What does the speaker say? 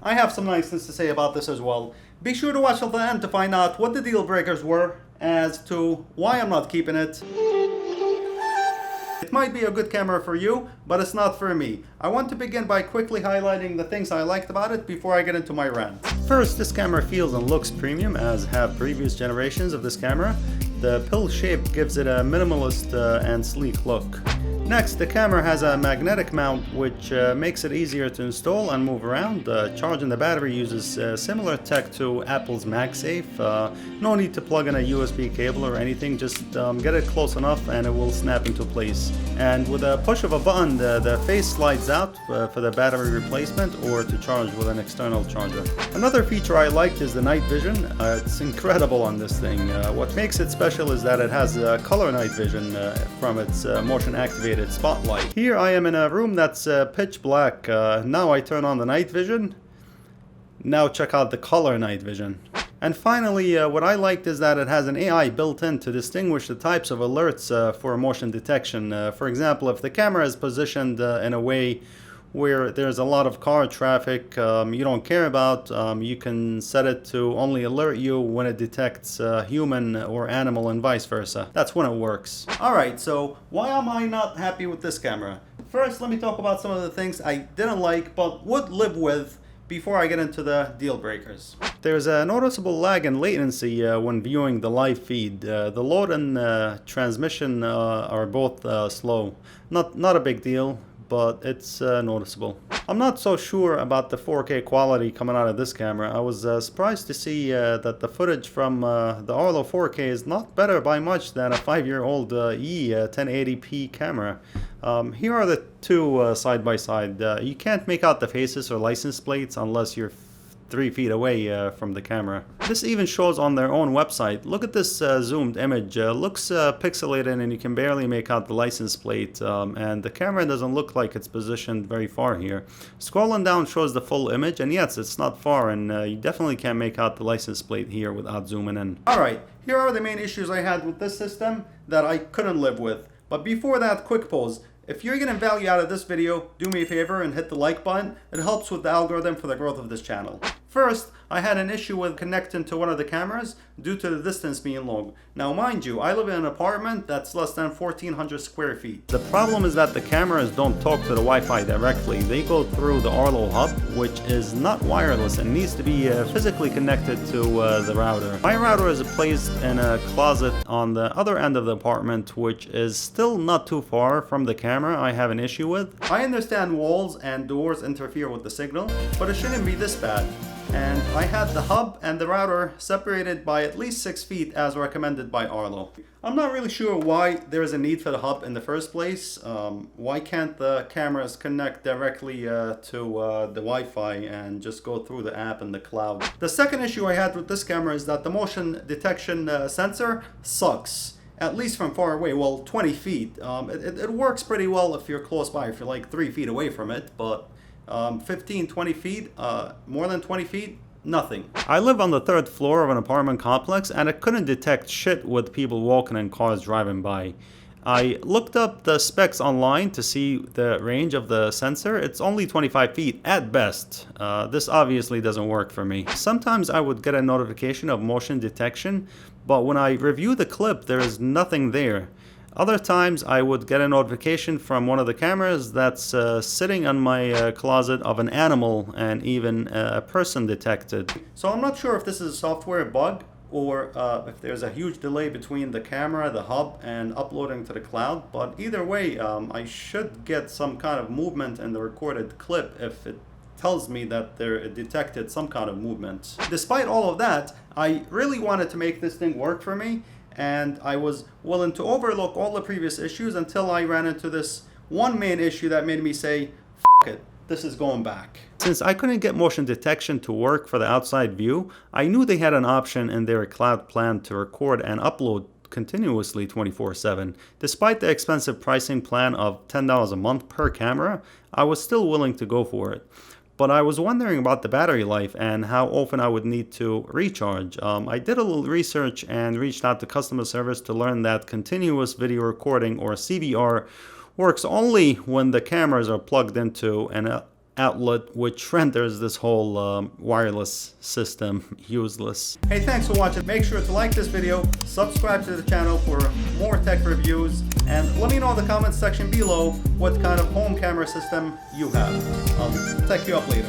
I have some nice things to say about this as well. Be sure to watch till the end to find out what the deal breakers were as to why I'm not keeping it. It might be a good camera for you, but it's not for me. I want to begin by quickly highlighting the things I liked about it before I get into my rant. First, this camera feels and looks premium, as have previous generations of this camera. The pill shape gives it a minimalist and sleek look. Next, the camera has a magnetic mount which makes it easier to install and move around. Charging the battery uses similar tech to Apple's MagSafe. No need to plug in a USB cable or anything, just get it close enough and it will snap into place. And with a push of a button, the face slides out for the battery replacement or to charge with an external charger. Another feature I liked is the night vision. It's incredible on this thing. What makes it special is that it has color night vision from its motion activated spotlight. Here I am in a room that's pitch black. Now I turn on the night vision. Now check out the color night vision. And finally, what I liked is that it has an AI built in to distinguish the types of alerts for motion detection. For example, if the camera is positioned in a way where there's a lot of car traffic you don't care about, you can set it to only alert you when it detects human or animal and vice versa. That's when it works. Alright, so why am I not happy with this camera? First, let me talk about some of the things I didn't like but would live with before I get into the deal breakers. There's a noticeable lag in latency when viewing the live feed. The load and transmission are both slow. Not a big deal, but it's noticeable. I'm not so sure about the 4K quality coming out of this camera. I was surprised to see that the footage from the Arlo 4K is not better by much than a 5-year-old E1080p camera. Here are the two side by side. You can't make out the faces or license plates unless you're 3 feet away from the camera. This even shows on their own website. Look at this zoomed image. Looks pixelated and you can barely make out the license plate, and the camera doesn't look like it's positioned very far here. Scrolling down shows the full image, and yes, it's not far, and you definitely can't make out the license plate here without zooming in. Alright, here are the main issues I had with this system that I couldn't live with. But before that, quick pause. If you're getting value out of this video, do me a favor and hit the like button. It helps with the algorithm for the growth of this channel. First, I had an issue with connecting to one of the cameras due to the distance being long. Now mind you, I live in an apartment that's less than 1,400 square feet. The problem is that the cameras don't talk to the Wi-Fi directly. They go through the Arlo hub, which is not wireless and needs to be physically connected to the router. My router is placed in a closet on the other end of the apartment, which is still not too far from the camera I have an issue with. I understand walls and doors interfere with the signal, but it shouldn't be this bad. And I had the hub and the router separated by at least 6 feet as recommended by Arlo. I'm not really sure why there is a need for the hub in the first place. Why can't the cameras connect directly to the Wi-Fi and just go through the app in the cloud? The second issue I had with this camera is that the motion detection sensor sucks. At least from far away, well, 20 feet. It works pretty well if you're close by, if you're like 3 feet away from it, but 15, 20 feet, more than 20 feet, nothing. I live on the 3rd floor of an apartment complex and it couldn't detect shit with people walking and cars driving by. I looked up the specs online to see the range of the sensor. It's only 25 feet at best. This obviously doesn't work for me. Sometimes I would get a notification of motion detection, but when I review the clip, there is nothing there. Other times I would get a notification from one of the cameras that's sitting on my closet of an animal and even a person detected. So I'm not sure if this is a software bug or if there's a huge delay between the camera, the hub, and uploading to the cloud. But either way, I should get some kind of movement in the recorded clip if it tells me that it detected some kind of movement. Despite all of that, I really wanted to make this thing work for me, and I was willing to overlook all the previous issues until I ran into this one main issue that made me say, F it, this is going back. Since I couldn't get motion detection to work for the outside view, I knew they had an option in their cloud plan to record and upload continuously 24/7. Despite the expensive pricing plan of $10 a month per camera, I was still willing to go for it. But I was wondering about the battery life and how often I would need to recharge. I did a little research and reached out to customer service to learn that continuous video recording, or CVR, works only when the cameras are plugged into an outlet which renders this whole wireless system useless. Hey, thanks for watching. Make sure to like this video, subscribe to the channel for more tech reviews, and let me know in the comments section below what kind of home camera system you have. I'll tech you up later.